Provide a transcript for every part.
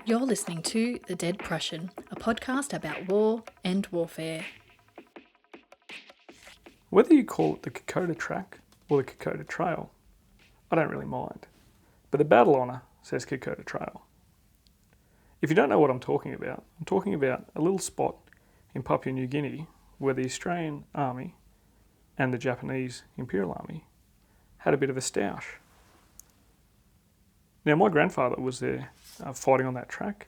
You're listening to The Dead Prussian, a podcast about war and warfare. Whether you call it the Kokoda Track or the Kokoda Trail, I don't really mind. But the battle honour says Kokoda Trail. If you don't know what I'm talking about a little spot in Papua New Guinea where the Australian Army and the Japanese Imperial Army had a bit of a stoush. Now, my grandfather was there fighting on that track,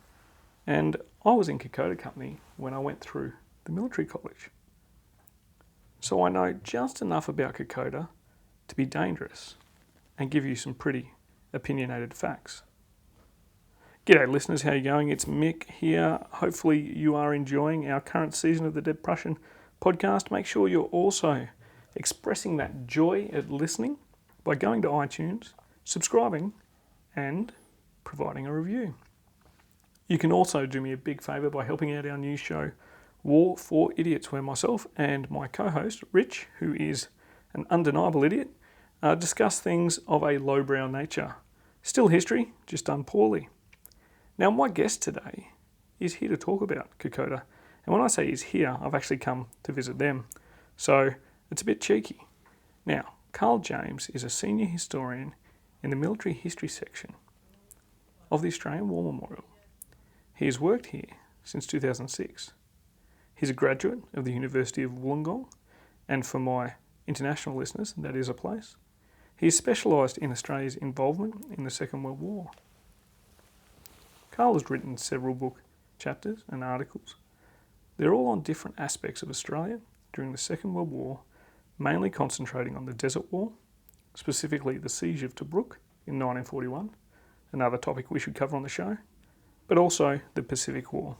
and I was in Kokoda Company when I went through the military college. So I know just enough about Kokoda to be dangerous and give you some pretty opinionated facts. G'day listeners, how are you going? It's Mick here. Hopefully you are enjoying our current season of the Dead Prussian podcast. Make sure you're also expressing that joy at listening by going to iTunes, subscribing, and providing a review. You can also do me a big favour by helping out our new show, War for Idiots, where myself and my co-host, Rich, who is an undeniable idiot, discuss things of a lowbrow nature. Still history, just done poorly. Now, my guest today is here to talk about Kokoda. And when I say he's here, I've actually come to visit them. So it's a bit cheeky. Now, Karl James is a senior historian in the military history section of the Australian War Memorial. He has worked here since 2006. He's a graduate of the University of Wollongong, and for my international listeners, that is a place. He is specialised in Australia's involvement in the Second World War. Karl has written several book chapters and articles. They're all on different aspects of Australia during the Second World War, mainly concentrating on the Desert War, specifically the Siege of Tobruk in 1941, another topic we should cover on the show, but also the Pacific War.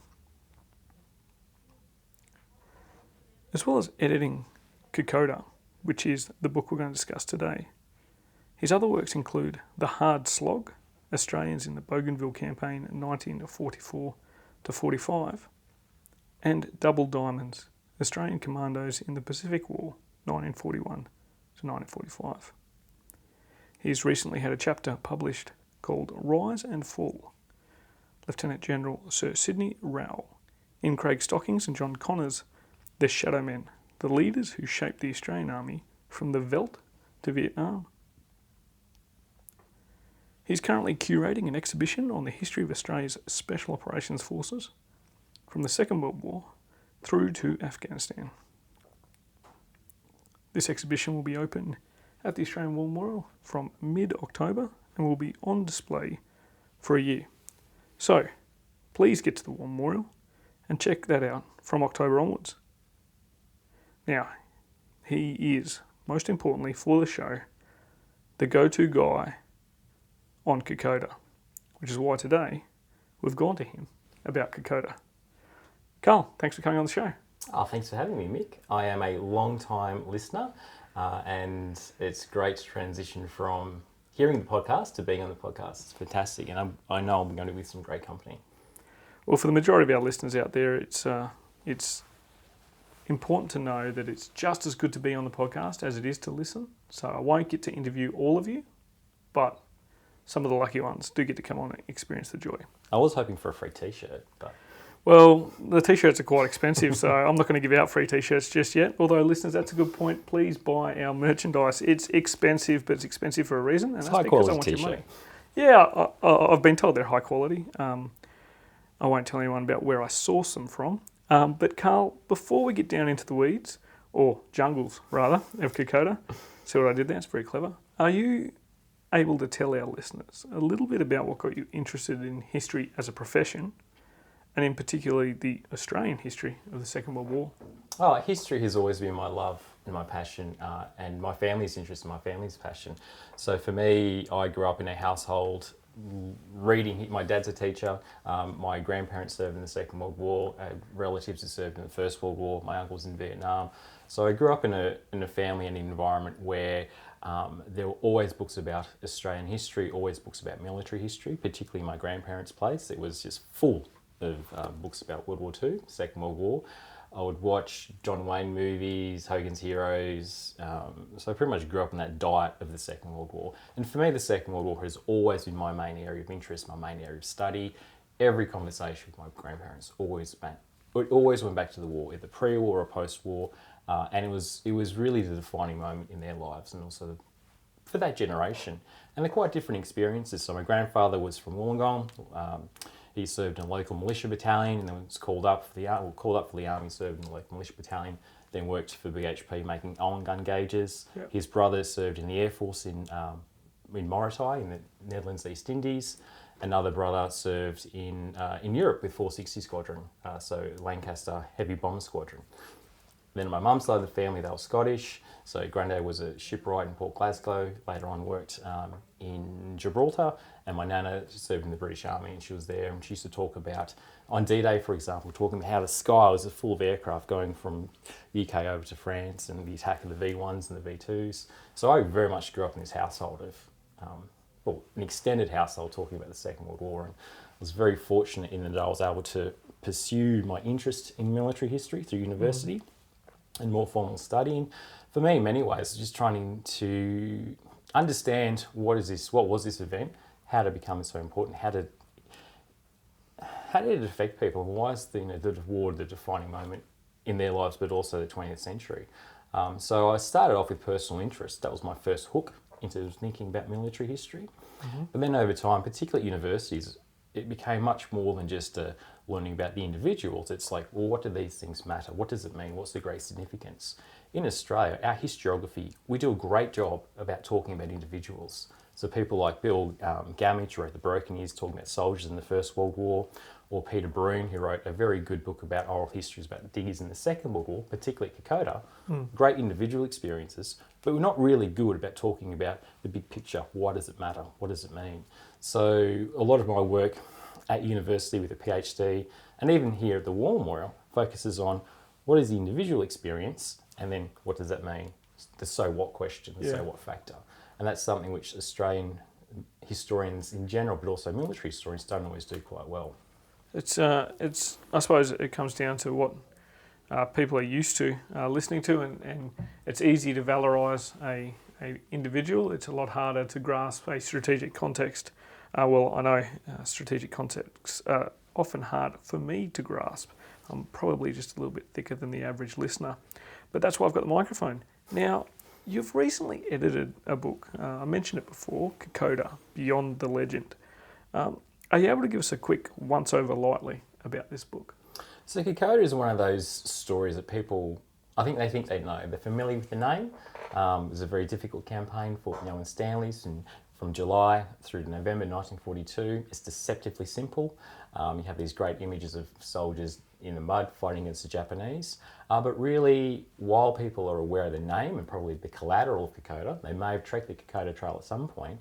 As well as editing Kokoda, which is the book we're going to discuss today, his other works include The Hard Slog, Australians in the Bougainville Campaign 1944-45, and Double Diamonds, Australian Commandos in the Pacific War 1941-1945. He's recently had a chapter published called Rise and Fall, Lieutenant General Sir Sidney Rowell, in Craig Stockings and John Connor's The Shadow Men, the leaders who shaped the Australian Army from the Veldt to Vietnam. He's currently curating an exhibition on the history of Australia's Special Operations Forces from the Second World War through to Afghanistan. This exhibition will be open at the Australian War Memorial from mid-October and will be on display for a year. So, please get to the War Memorial and check that out from October onwards. Now, he is, most importantly for the show, the go-to guy on Kokoda, which is why today we've gone to him about Kokoda. Karl, thanks for coming on the show. Oh, thanks for having me, Mick. I am a long-time listener, and it's great to transition from hearing the podcast to being on the podcast. It's fantastic, and I know I'm going to be with some great company. Well, for the majority of our listeners out there, it's important to know that it's just as good to be on the podcast as it is to listen. So I won't get to interview all of you, but some of the lucky ones do get to come on and experience the joy. I was hoping for a free T-shirt, but... Well, the T-shirts are quite expensive, so I'm not going to give out free T-shirts just yet. Although, listeners, that's a good point. Please buy our merchandise. It's expensive, but it's expensive for a reason. And it's that's high because quality I want T-shirt. your money. Yeah, I've been told they're high quality. I won't tell anyone about where I source them from. But Karl, before we get down into the weeds, or jungles rather, of Kokoda, see what I did there? It's very clever. Are you able to tell our listeners a little bit about what got you interested in history as a profession, and in particularly the Australian history of the Second World War? Oh, history has always been my love and my passion, and my family's interest and my family's passion. So for me, I grew up in a household reading. My dad's a teacher. My grandparents served in the Second World War. Relatives who served in the First World War. My uncle's in Vietnam. So I grew up in a family and environment where there were always books about Australian history, always books about military history, particularly my grandparents' place. It was just full of books about World War II, Second World War. I would watch John Wayne movies, Hogan's Heroes. So I pretty much grew up in that diet of the Second World War. And for me, the Second World War has always been my main area of interest, my main area of study. every conversation with my grandparents it always went back to the war, either pre-war or post-war, and it was really the defining moment in their lives, and also for that generation. And they're quite different experiences. So my grandfather was from Wollongong. He served in a local militia battalion, and then was called up for the army, served in the local militia battalion, then worked for BHP making Owen gun gauges. Yep. His brother served in the Air Force in Moritai in the Netherlands East Indies. Another brother served in Europe with 460 Squadron, so Lancaster Heavy Bomber Squadron. Then on my mum's side of the family, they were Scottish. So granddad was a shipwright in Port Glasgow, later on worked in Gibraltar, and my nana served in the British Army, and she was there, and she used to talk about, on D-Day, for example, talking about how the sky was full of aircraft going from UK over to France, and the attack of the V1s and the V2s. So I very much grew up in this household of, an extended household talking about the Second World War, and I was very fortunate in that I was able to pursue my interest in military history through university. And more formal studying. For me, in many ways, just trying to understand what was this event, how did it become so important, how did it affect people, and why is the war the defining moment in their lives, but also the 20th century. So I started off with personal interest. That was my first hook into thinking about military history. But then over time, particularly at universities, it became much more than just learning about the individuals. It's like, well, what do these things matter? What does it mean? What's the great significance? In Australia, our historiography, we do a great job about talking about individuals. So people like Bill Gamage, who wrote The Broken Years, talking about soldiers in the First World War, or Peter Brune, who wrote a very good book about oral histories about diggers in the Second World War, particularly at Kokoda. Great individual experiences, but we're not really good about talking about the big picture. What does it matter? What does it mean? So a lot of my work at university with a PhD, and even here at the War Memorial, focuses on what is the individual experience, and then what does that mean? The so what question, the so what factor. And that's something which Australian historians in general, but also military historians, don't always do quite well. It's I suppose it comes down to what people are used to listening to, and it's easy to valorise a individual. It's a lot harder to grasp a strategic context. I know strategic contexts are often hard for me to grasp. I'm probably just a little bit thicker than the average listener, but that's why I've got the microphone. Now, you've recently edited a book. I mentioned it before, Kokoda, Beyond the Legend. Are you able to give us a quick once-over lightly about this book? So Kokoda is one of those stories that people, I think they know. They're familiar with the name. It was a very difficult campaign for Fort and Stanley's, and from July through to November 1942. It's deceptively simple. You have these great images of soldiers in the mud fighting against the Japanese. But really, while people are aware of the name and probably the collateral of Kokoda, they may have trekked the Kokoda Trail at some point,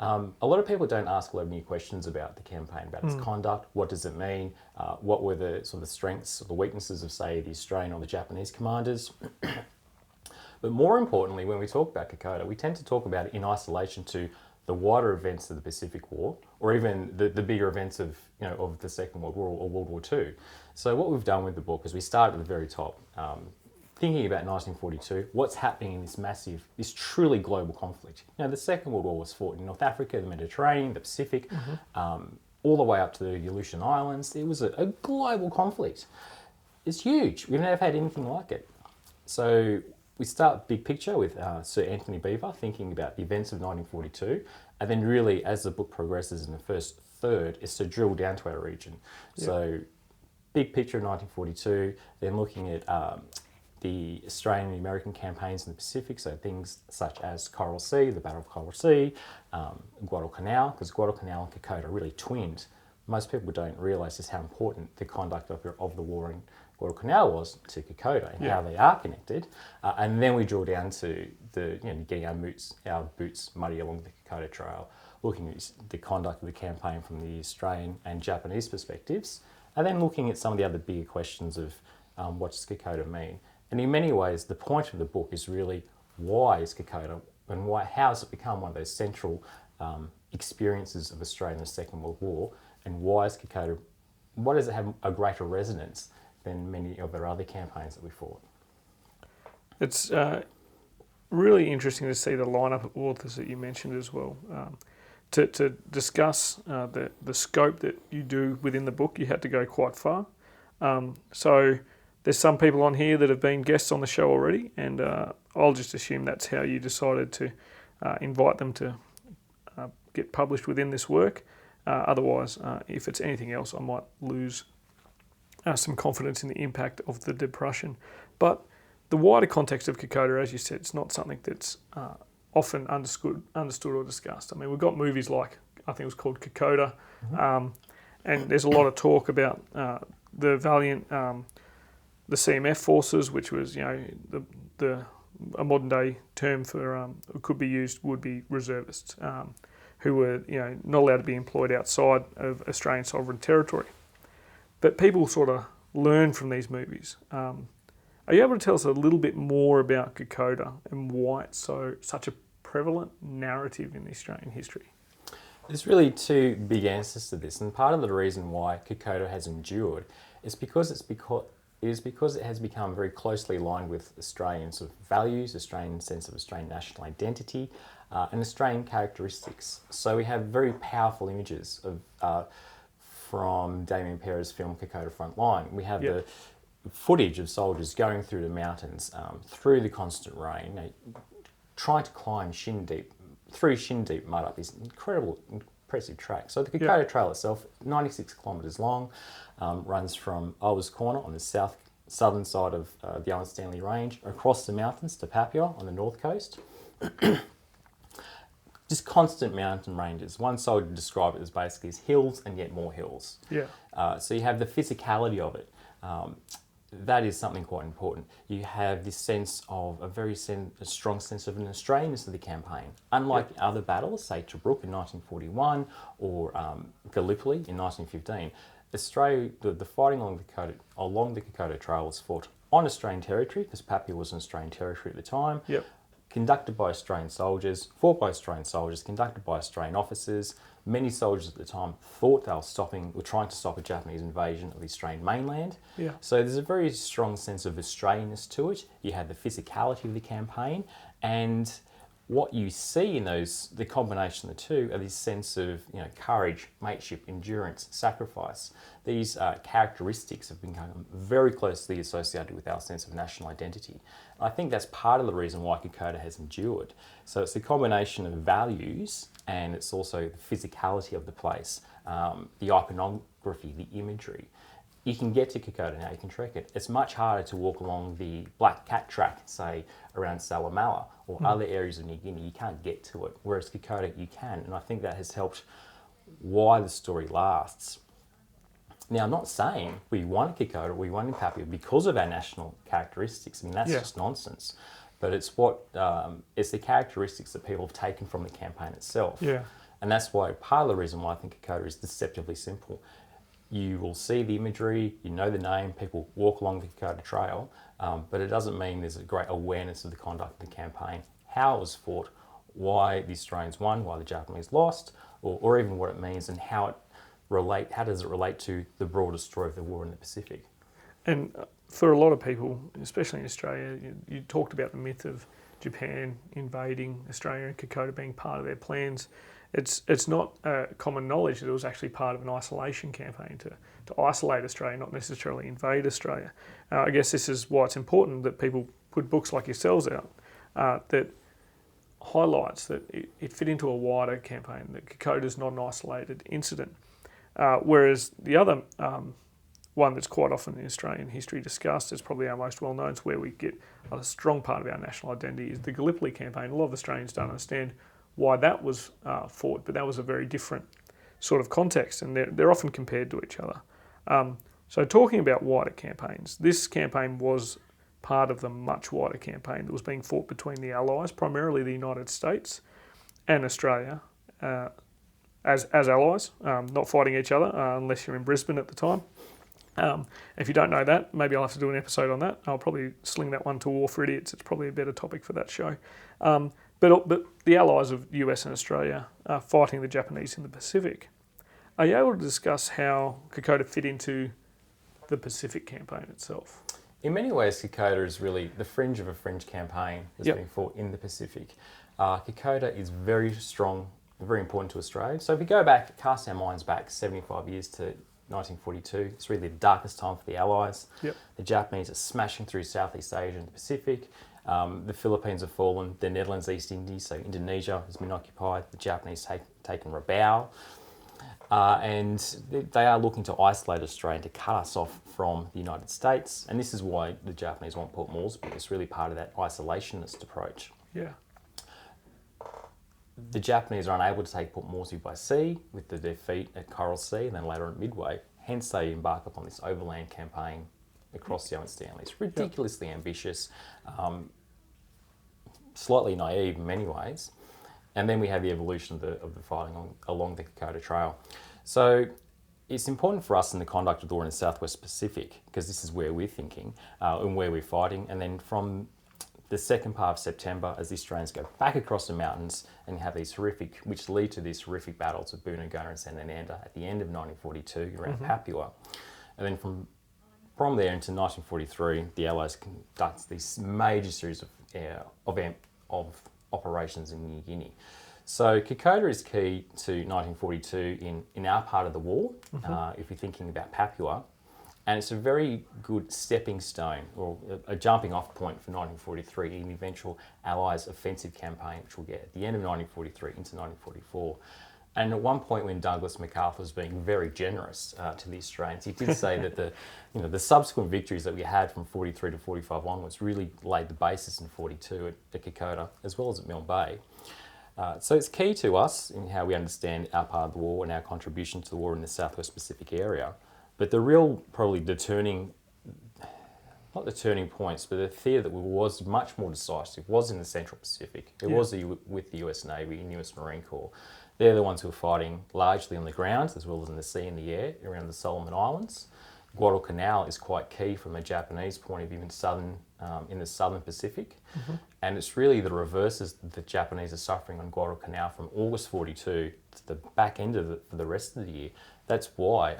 a lot of people don't ask a lot of new questions about the campaign, about its conduct, what does it mean, what were the sort of strengths or the weaknesses of, say, the Australian or the Japanese commanders. But more importantly, when we talk about Kokoda, we tend to talk about it in isolation to the wider events of the Pacific War, or even the bigger events of the Second World War or World War II. So what we've done with the book is we start at the very top, thinking about 1942, what's happening in this truly global conflict. The Second World War was fought in North Africa, the Mediterranean, the Pacific, all the way up to the Aleutian Islands. It was a global conflict. It's huge. We've never had anything like it. So we start big picture with Sir Anthony Beevor, thinking about the events of 1942, and then really, as the book progresses in the first third, is to drill down to our region. Yep. So big picture of 1942, then looking at the Australian and American campaigns in the Pacific, so things such as Coral Sea, the Battle of Coral Sea, Guadalcanal, because Guadalcanal and Kokoda are really twinned. Most people don't realise just how important the conduct of the war in Guadalcanal was to Kokoda and how they are connected. And then we draw down to getting our boots muddy along the Kokoda Trail, looking at the conduct of the campaign from the Australian and Japanese perspectives, and then looking at some of the other bigger questions of what does Kokoda mean. And in many ways, the point of the book is really why is Kokoda and how has it become one of those central experiences of Australia in the Second World War, and why is Kokoda, why does it have a greater resonance than many of our other campaigns that we fought? It's really interesting to see the lineup of authors that you mentioned as well. to discuss the scope that you do within the book, you had to go quite far. So there's some people on here that have been guests on the show already, and I'll just assume that's how you decided to invite them to get published within this work. Otherwise, if it's anything else, I might lose some confidence in the impact of the depression. But the wider context of Kokoda, as you said, it's not something that's often understood or discussed. I mean, we've got movies like, I think it was called Kokoda, and there's a lot of talk about the valiant, the CMF forces, which was, a modern day term for could be used would be reservists, who were not allowed to be employed outside of Australian sovereign territory. But people sort of learn from these movies. Are you able to tell us a little bit more about Kokoda and why it's such a prevalent narrative in the Australian history? There's really two big answers to this, and part of the reason why Kokoda has endured is because it has become very closely aligned with Australian sort of values, Australian sense of Australian national identity, and Australian characteristics. So we have very powerful images of from Damien Perez's film Kokoda Frontline. We have the footage of soldiers going through the mountains, through the constant rain, trying to climb through shin-deep mud up this impressive track. So the Kokoda Trail itself, 96 kilometres long, runs from Alva's Corner on the southern side of the Allen Stanley Range, across the mountains to Papua on the north coast. Just constant mountain ranges. One soldier described it as basically as hills and yet more hills. So you have the physicality of it. That is something quite important. You have this sense of a strong sense of an Australianness of the campaign. Unlike other battles, say Tobruk in 1941 or Gallipoli in 1915, Australia, the fighting along the Kokoda Trail was fought on Australian territory, because Papua was an Australian territory at the time. Conducted by Australian soldiers, fought by Australian soldiers, conducted by Australian officers. Many soldiers at the time thought they were trying to stop a Japanese invasion of the Australian mainland. So there's a very strong sense of Australianness to it. You have the physicality of the campaign, and what you see in the combination of the two are this sense of courage, mateship, endurance, sacrifice. These characteristics have become very closely associated with our sense of national identity. I think that's part of the reason why Kokoda has endured. So it's a combination of values, and it's also the physicality of the place, the iconography, the imagery. You can get to Kokoda now, you can trek it. It's much harder to walk along the Black Cat track, say, around Salamala or other areas of New Guinea. You can't get to it, whereas Kokoda you can. And I think that has helped why the story lasts. Now, I'm not saying we won Kokoda, we won in Papua because of our national characteristics. I mean, that's just nonsense. But it's it's the characteristics that people have taken from the campaign itself. And that's why part of the reason why I think Kokoda is deceptively simple. You will see the imagery, you know the name, people walk along the Kokoda Trail, but it doesn't mean there's a great awareness of the conduct of the campaign, how it was fought, why the Australians won, why the Japanese lost, or even what it means and how does it relate to the broader story of the war in the Pacific. And for a lot of people, especially in Australia, you talked about the myth of Japan invading Australia and Kokoda being part of their plans. It's not common knowledge that it was actually part of an isolation campaign to isolate Australia, not necessarily invade Australia. I guess this is why it's important that people put books like yourselves out that highlights that it fit into a wider campaign, that Kokoda is not an isolated incident. Whereas the other one that's quite often in Australian history discussed, is probably our most well-known, it's where we get a strong part of our national identity, is the Gallipoli campaign. A lot of Australians don't understand why that was fought, but that was a very different sort of context, and they're often compared to each other. So talking about wider campaigns, this campaign was part of the much wider campaign that was being fought between the Allies, primarily the United States and Australia, as allies, not fighting each other unless you're in Brisbane at the time. If you don't know that, maybe I'll have to do an episode on that. I'll probably sling that one to War for Idiots. It's probably a better topic for that show. But the allies of US and Australia are fighting the Japanese in the Pacific. Are you able to discuss how Kokoda fit into the Pacific campaign itself? In many ways, Kokoda is really the fringe of a fringe campaign that's being fought in the Pacific. Kokoda is very strong very important to Australia. So if we go back, cast our minds back 75 years to 1942, it's really the darkest time for the Allies. Yep. The Japanese are smashing through Southeast Asia and the Pacific. The Philippines have fallen. The Netherlands, East Indies, so Indonesia has been occupied. The Japanese taken Rabaul. And they are looking to isolate Australia and to cut us off from the United States. And this is why the Japanese want Port Moresby. It's really part of that isolationist approach. Yeah. The Japanese are unable to take Port Moresby by sea with the defeat at Coral Sea and then later at Midway. Hence, they embark upon this overland campaign across the Owen Stanley. It's ridiculously ambitious, slightly naive in many ways. And then we have the evolution of the fighting along the Kokoda Trail. So it's important for us in the conduct of the war in the Southwest Pacific, because this is where we're thinking and where we're fighting. And then from the second part of September, as the Australians go back across the mountains and have these which lead to these horrific battles of Boonagona and Sanananda at the end of 1942 around Papua. And then from there into 1943, the Allies conduct this major series of operations in New Guinea. So Kokoda is key to 1942 in our part of the war, if you're thinking about Papua. And it's a very good stepping stone or a jumping off point for 1943 in the eventual Allies offensive campaign, which we'll get at the end of 1943 into 1944. And at one point when Douglas MacArthur was being very generous to the Australians, he did say that the subsequent victories that we had from 43 to 45 onwards really laid the basis in 42 at Kokoda as well as at Milne Bay. So it's key to us in how we understand our part of the war and our contribution to the war in the Southwest Pacific area. But the real, probably not the turning points, but the theatre that was much more decisive was in the Central Pacific. It was with the US Navy and US Marine Corps. They're the ones who are fighting largely on the ground as well as in the sea and the air around the Solomon Islands. Guadalcanal is quite key from a Japanese point of view in the Southern Pacific. And it's really the reverses that the Japanese are suffering on Guadalcanal from August 42 to the back end of for the rest of the year. That's why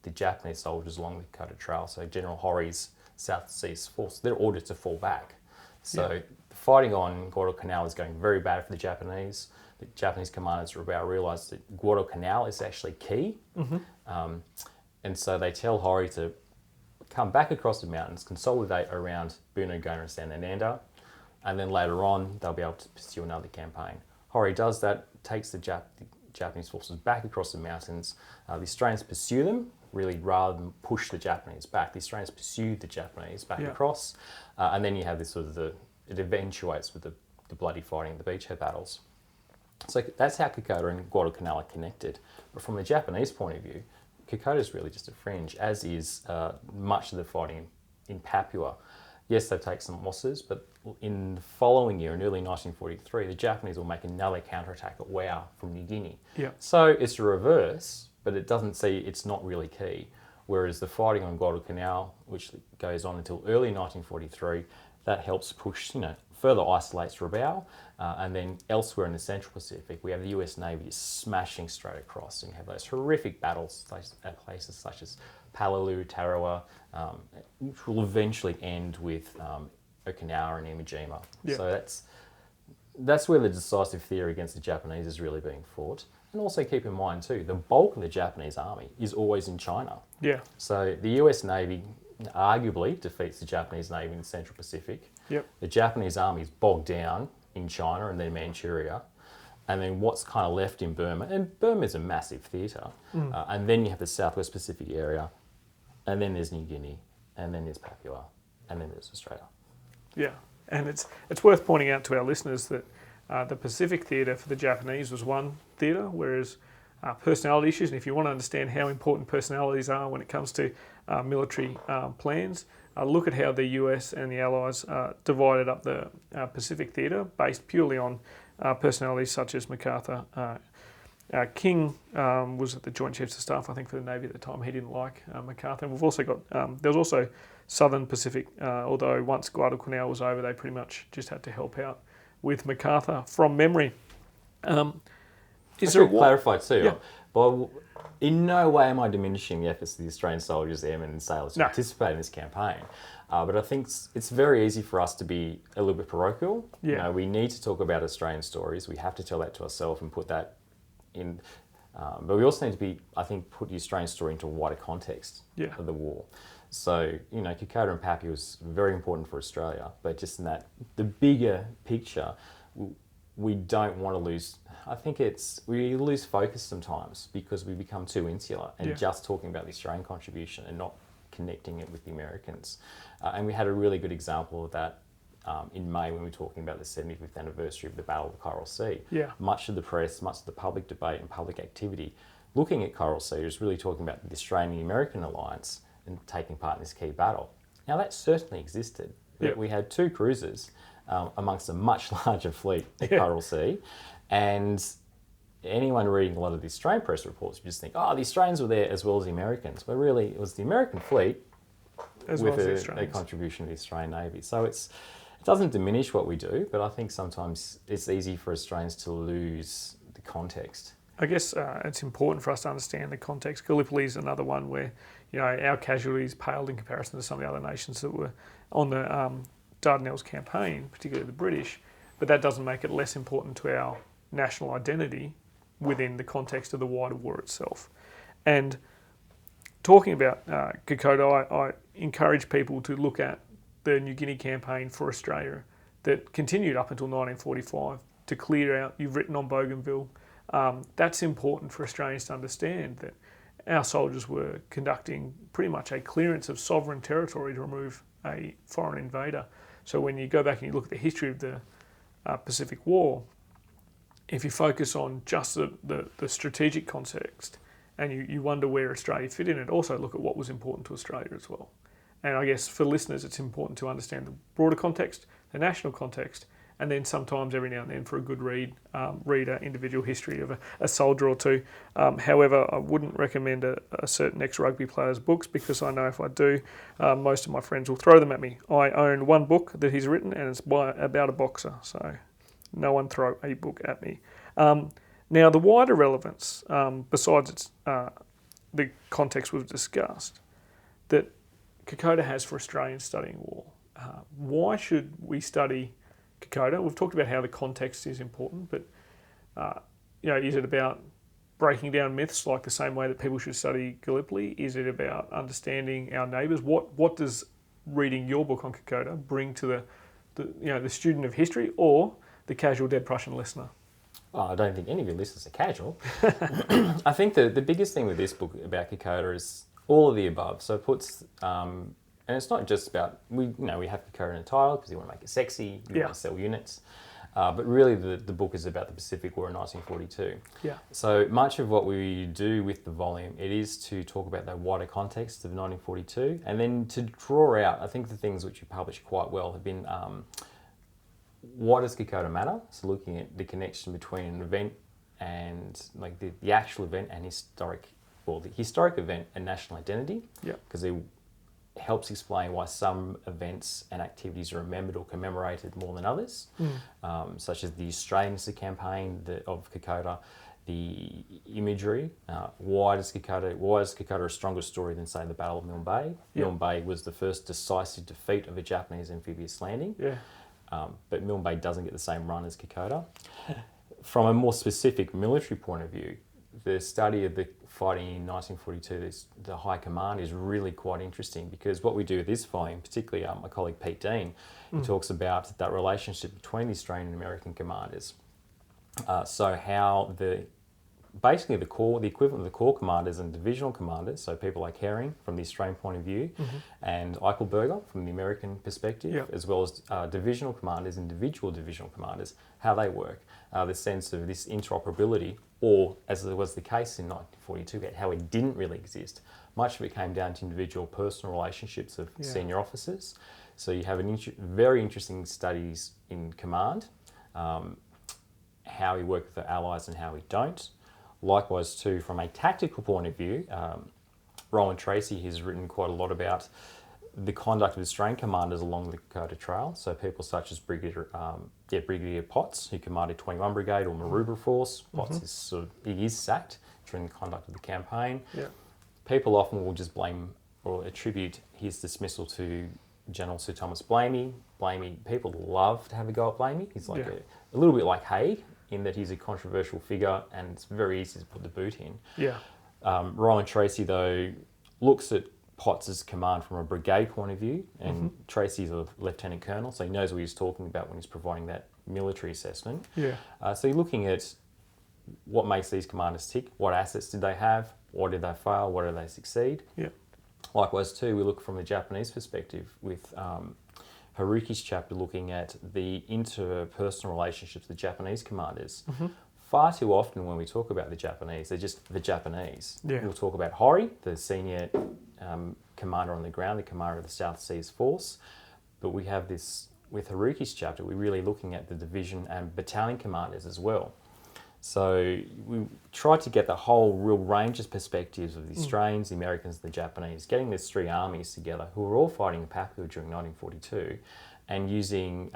the Japanese soldiers along the Kokoda Trail, so General Horry's South Seas Force, they're ordered to fall back. So the fighting on Guadalcanal is going very bad for the Japanese. The Japanese commanders realised that Guadalcanal is actually key. And so they tell Horry to come back across the mountains, consolidate around Boonagona and Sanananda, and then later on they'll be able to pursue another campaign. Horry does that, takes the Japanese forces back across the mountains. The Australians pursue them, really rather than push the Japanese back. The Australians pursue the Japanese back across, and then you have this sort of it eventuates with the bloody fighting, the beachhead battles. So that's how Kokoda and Guadalcanal are connected. But from a Japanese point of view, Kokoda is really just a fringe, as is much of the fighting in Papua. Yes, they've taken some losses, but in the following year, in early 1943, the Japanese will make another counterattack at Wau from New Guinea. So it's a reverse, but it's not really key. Whereas the fighting on Guadalcanal, which goes on until early 1943, that helps push, further isolates Rabaul, and then elsewhere in the Central Pacific, we have the US Navy smashing straight across, and you have those horrific battles at places such as Palelu, Tarawa, which will eventually end with Okinawa and Iwo Jima. So that's where the decisive theatre against the Japanese is really being fought. And also keep in mind too, the bulk of the Japanese army is always in China. So the US Navy arguably defeats the Japanese Navy in the Central Pacific. The Japanese army is bogged down in China and then Manchuria. And then what's kind of left in Burma, and Burma is a massive theatre, and then you have the Southwest Pacific area, and then there's New Guinea, and then there's Papua, and then there's Australia. And it's worth pointing out to our listeners that the Pacific theatre for the Japanese was one theatre, whereas personality issues, and if you want to understand how important personalities are when it comes to military plans, look at how the US and the Allies divided up the Pacific theatre based purely on personalities such as MacArthur. King was at the Joint Chiefs of Staff, I think, for the Navy at the time. He didn't like MacArthur. And we've also got, there was also Southern Pacific, although once Guadalcanal was over, they pretty much just had to help out with MacArthur from memory. Is there clarify too? Well, in no way am I diminishing the efforts of the Australian soldiers, airmen and sailors who participate in this campaign. But I think it's very easy for us to be a little bit parochial. Yeah. You know, we need to talk about Australian stories. We have to tell that to ourselves and put that in. But we also need to be, I think, put the Australian story into a wider context of the war. So, you know, Kokoda and Pappy was very important for Australia, but just in that, the bigger picture, we don't want to lose. I think we lose focus sometimes because we become too insular and just talking about the Australian contribution and not connecting it with the Americans. And we had a really good example of that in May when we were talking about the 75th anniversary of the Battle of the Coral Sea. Yeah. Much of the press, much of the public debate and public activity looking at Coral Sea was really talking about the Australian-American alliance and taking part in this key battle. Now that certainly existed. We had 2 cruisers amongst a much larger fleet at Coral Sea, and anyone reading a lot of the Australian press reports would just think, oh, the Australians were there as well as the Americans. But really, it was the American fleet with a contribution to the Australian Navy. So it doesn't diminish what we do, but I think sometimes it's easy for Australians to lose the context. I guess it's important for us to understand the context. Gallipoli is another one where, you know, our casualties paled in comparison to some of the other nations that were on the Dardanelles campaign, particularly the British, but that doesn't make it less important to our national identity within the context of the wider war itself. And talking about Kokoda, I encourage people to look at the New Guinea campaign for Australia that continued up until 1945 to clear out. You've written on Bougainville. That's important for Australians to understand that our soldiers were conducting pretty much a clearance of sovereign territory to remove a foreign invader. So when you go back and you look at the history of the Pacific War, if you focus on just the strategic context and you wonder where Australia fit in it, also look at what was important to Australia as well. And I guess for listeners, it's important to understand the broader context, the national context, and then sometimes every now and then for a good read an individual history of a soldier or two. However, I wouldn't recommend a certain ex-rugby player's books because I know if I do, most of my friends will throw them at me. I own one book that he's written and it's about a boxer, so no one throw a book at me. Now, the wider relevance, besides the context we've discussed, that Kokoda has for Australians studying war. Why should we study Kokoda? We've talked about how the context is important, but is it about breaking down myths like the same way that people should study Gallipoli? Is it about understanding our neighbours? What does reading your book on Kokoda bring to the student of history or the casual dead Prussian listener? Oh, I don't think any of your listeners are casual. I think the biggest thing with this book about Kokoda is all of the above. So it puts, and it's not just about, we have Kokoda in the title because you want to make it sexy, you want to sell units. But really the book is about the Pacific War in 1942. Yeah. So much of what we do with the volume, it is to talk about the wider context of 1942 and then to draw out, I think the things which you published quite well have been, what does Kokoda matter? So looking at the connection between an event and like the actual event and the historic event and national identity. Yeah. Because it helps explain why some events and activities are remembered or commemorated more than others, such as the Australian campaign of Kokoda, the imagery. Why is Kokoda a stronger story than, say, the Battle of Milne Bay? Yeah. Milne Bay was the first decisive defeat of a Japanese amphibious landing. Yeah. But Milne Bay doesn't get the same run as Kokoda. From a more specific military point of view, the study of the fighting in 1942, the High Command, is really quite interesting because what we do with this volume, particularly my colleague Pete Dean, he talks about that relationship between the Australian and American commanders. So how the equivalent of the corps commanders and divisional commanders, so people like Herring from the Australian point of view, and Eichelberger from the American perspective, as well as divisional commanders, individual divisional commanders, how they work, the sense of this interoperability, or as was the case in 1942, how it didn't really exist. Much of it came down to individual personal relationships of senior officers. So you have very interesting studies in command, how we work with the Allies and how we don't. Likewise, too, from a tactical point of view, Rowan Tracy has written quite a lot about the conduct of Australian commanders along the Kokoda Trail. So people such as Brigadier Potts, who commanded 21 Brigade or Maroubra Force. Potts is sacked during the conduct of the campaign. Yeah. People often will just blame or attribute his dismissal to General Sir Thomas Blamey. Blamey, people love to have a go at Blamey. He's like a little bit like Haig in that he's a controversial figure and it's very easy to put the boot in. Yeah. Rowan Tracy, though, looks at Potts' command from a brigade point of view, and Tracy's a lieutenant colonel, so he knows what he's talking about when he's providing that military assessment. Yeah. So you're looking at what makes these commanders tick, what assets did they have, what did they fail, what did they succeed. Yeah. Likewise, too, we look from the Japanese perspective with Haruki's chapter looking at the interpersonal relationships of the Japanese commanders. Far too often when we talk about the Japanese, they're just the Japanese. Yeah. We'll talk about Hori, the senior commander on the ground, the commander of the South Seas Force. But we have this, with Haruki's chapter, we're really looking at the division and battalion commanders as well. So we tried to get the whole real range of perspectives of the Australians, the Americans, and the Japanese, getting these three armies together who were all fighting in Papua during 1942 and using,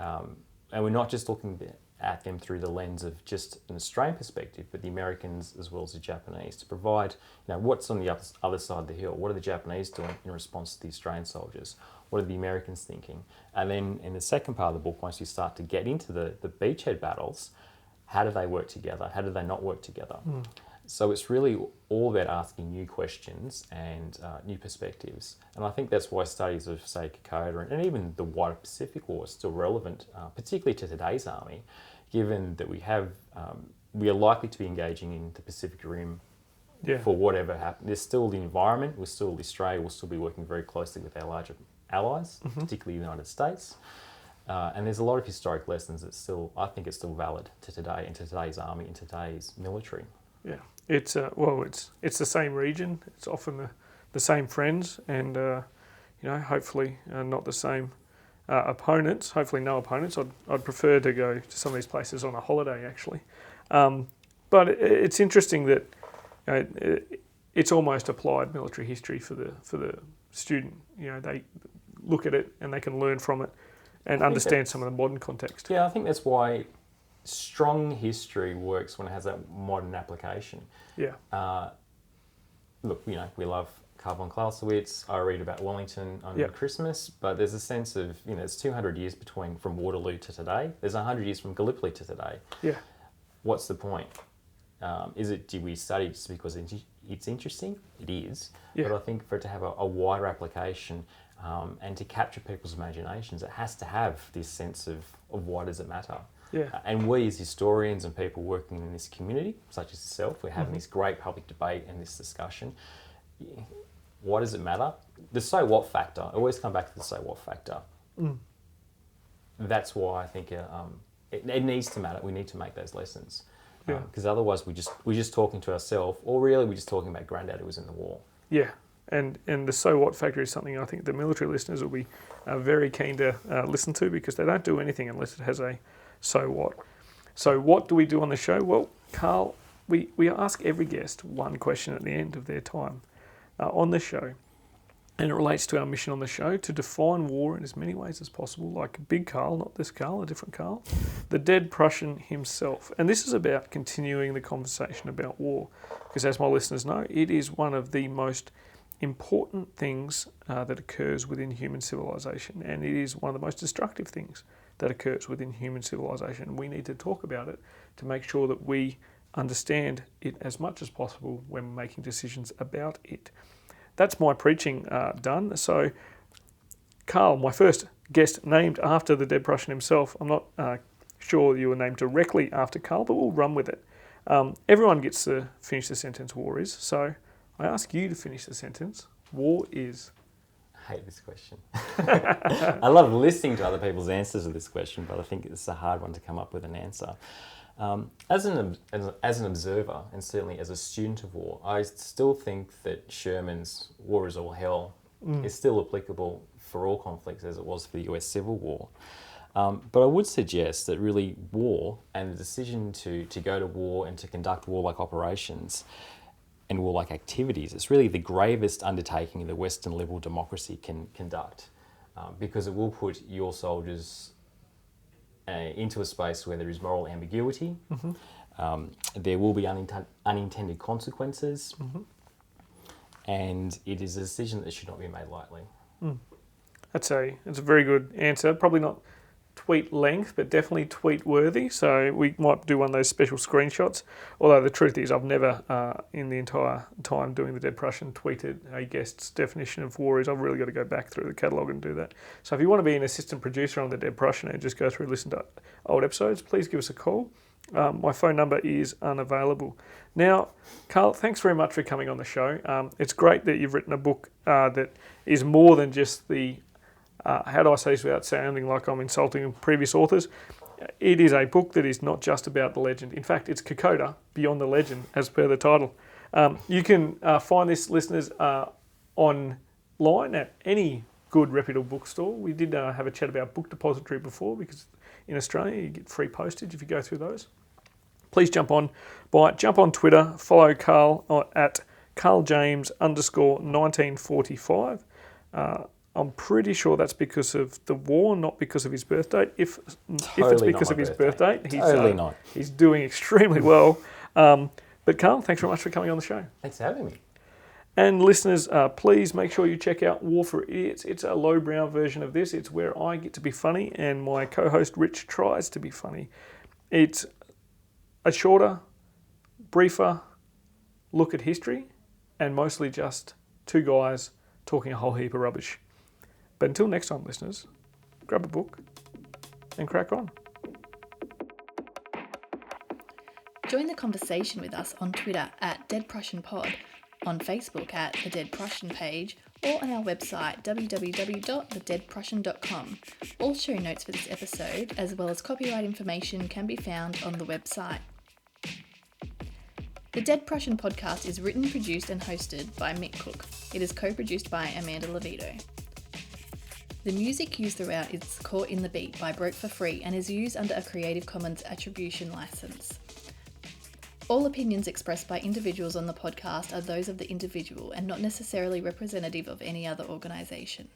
and we're not just looking at them through the lens of just an Australian perspective, but the Americans as well as the Japanese to provide, what's on the other side of the hill? What are the Japanese doing in response to the Australian soldiers? What are the Americans thinking? And then in the second part of the book, once you start to get into the beachhead battles, how do they work together? How do they not work together? So it's really all about asking new questions and new perspectives. And I think that's why studies of, say, Kokoda and even the wider Pacific War is still relevant, particularly to today's army, given that we are likely to be engaging in the Pacific Rim for whatever happens. There's still the environment, we're still Australia, we'll still be working very closely with our larger allies, particularly the United States. And there's a lot of historic lessons that I think it's still valid to today and to today's army and today's military. Yeah, it's the same region. It's often the same friends, and hopefully not the same opponents. Hopefully no opponents. I'd prefer to go to some of these places on a holiday actually, but it's interesting that it's almost applied military history for the student. They look at it and they can learn from it and understand some of the modern context. Yeah, I think that's why strong history works when it has that modern application. Yeah. Look, we love Karl von Clausewitz. I read about Wellington on Christmas, but there's a sense of, it's 200 years from Waterloo to today. There's 100 years from Gallipoli to today. Yeah. What's the point? Do we study just because it's interesting? It is. Yeah. But I think for it to have a wider application and to capture people's imaginations, it has to have this sense of why does it matter? Yeah. And we as historians and people working in this community, such as yourself, we're having this great public debate and this discussion. Why does it matter? The so what factor, I always come back to the so what factor. That's why I think it needs to matter. We need to make those lessons. Because otherwise we're just talking to ourselves, or really we're just talking about Grandad who was in the war. Yeah. And the so what factor is something I think the military listeners will be very keen to listen to, because they don't do anything unless it has a so what. So what do we do on the show? Well, Karl, we ask every guest one question at the end of their time on the show. And it relates to our mission on the show to define war in as many ways as possible, like Big Karl, not this Karl, a different Karl, the dead Prussian himself. And this is about continuing the conversation about war, because as my listeners know, it is one of the most important things that occurs within human civilization, and it is one of the most destructive things that occurs within human civilization. We need to talk about it to make sure that we understand it as much as possible when making decisions about it. That's my preaching done. So, Karl, my first guest named after the dead Prussian himself. I'm not sure you were named directly after Karl, but we'll run with it. Everyone gets to finish the sentence war is. So I ask you to finish the sentence. War is. I hate this question. I love listening to other people's answers to this question, but I think it's a hard one to come up with an answer. As an observer, and certainly as a student of war, I still think that Sherman's war is all hell is still applicable for all conflicts as it was for the US Civil War. But I would suggest that really war and the decision to go to war and to conduct warlike operations and warlike activities is really the gravest undertaking the Western liberal democracy can conduct, because it will put your soldiers into a space where there is moral ambiguity. There will be unintended consequences, and it is a decision that should not be made lightly. It's a very good answer. Probably not tweet length, but definitely tweet worthy. So we might do one of those special screenshots. Although the truth is, I've never, in the entire time doing the Dead Prussian, tweeted a guest's definition of war is. I've really got to go back through the catalogue and do that. So if you want to be an assistant producer on the Dead Prussian and just go through and listen to old episodes, please give us a call. My phone number is unavailable. Now, Karl, thanks very much for coming on the show. It's great that you've written a book that is more than just the how do I say this without sounding like I'm insulting previous authors? It is a book that is not just about the legend. In fact, it's Kokoda, Beyond the Legend, as per the title. You can find this, listeners, online at any good reputable bookstore. We did have a chat about Book Depository before, because in Australia you get free postage if you go through those. Please jump on Twitter, follow Karl at Karl James _1945. I'm pretty sure that's because of the war, not because of his birthday. If it's because of his birthday, he's doing extremely well. But Karl, thanks very much for coming on the show. Thanks for having me. And listeners, please make sure you check out War for Idiots. It's a lowbrow version of this. It's where I get to be funny and my co-host Rich tries to be funny. It's a shorter, briefer look at history and mostly just two guys talking a whole heap of rubbish. But until next time, listeners, grab a book and crack on. Join the conversation with us on Twitter at Dead Prussian Pod, on Facebook at the Dead Prussian page, or on our website www.thedeadprussian.com. All show notes for this episode, as well as copyright information, can be found on the website. The Dead Prussian podcast is written, produced and hosted by Mick Cook. It is co-produced by Amanda Levito. The music used throughout is Caught in the Beat by Broke for Free and is used under a Creative Commons Attribution license. All opinions expressed by individuals on the podcast are those of the individual and not necessarily representative of any other organisation.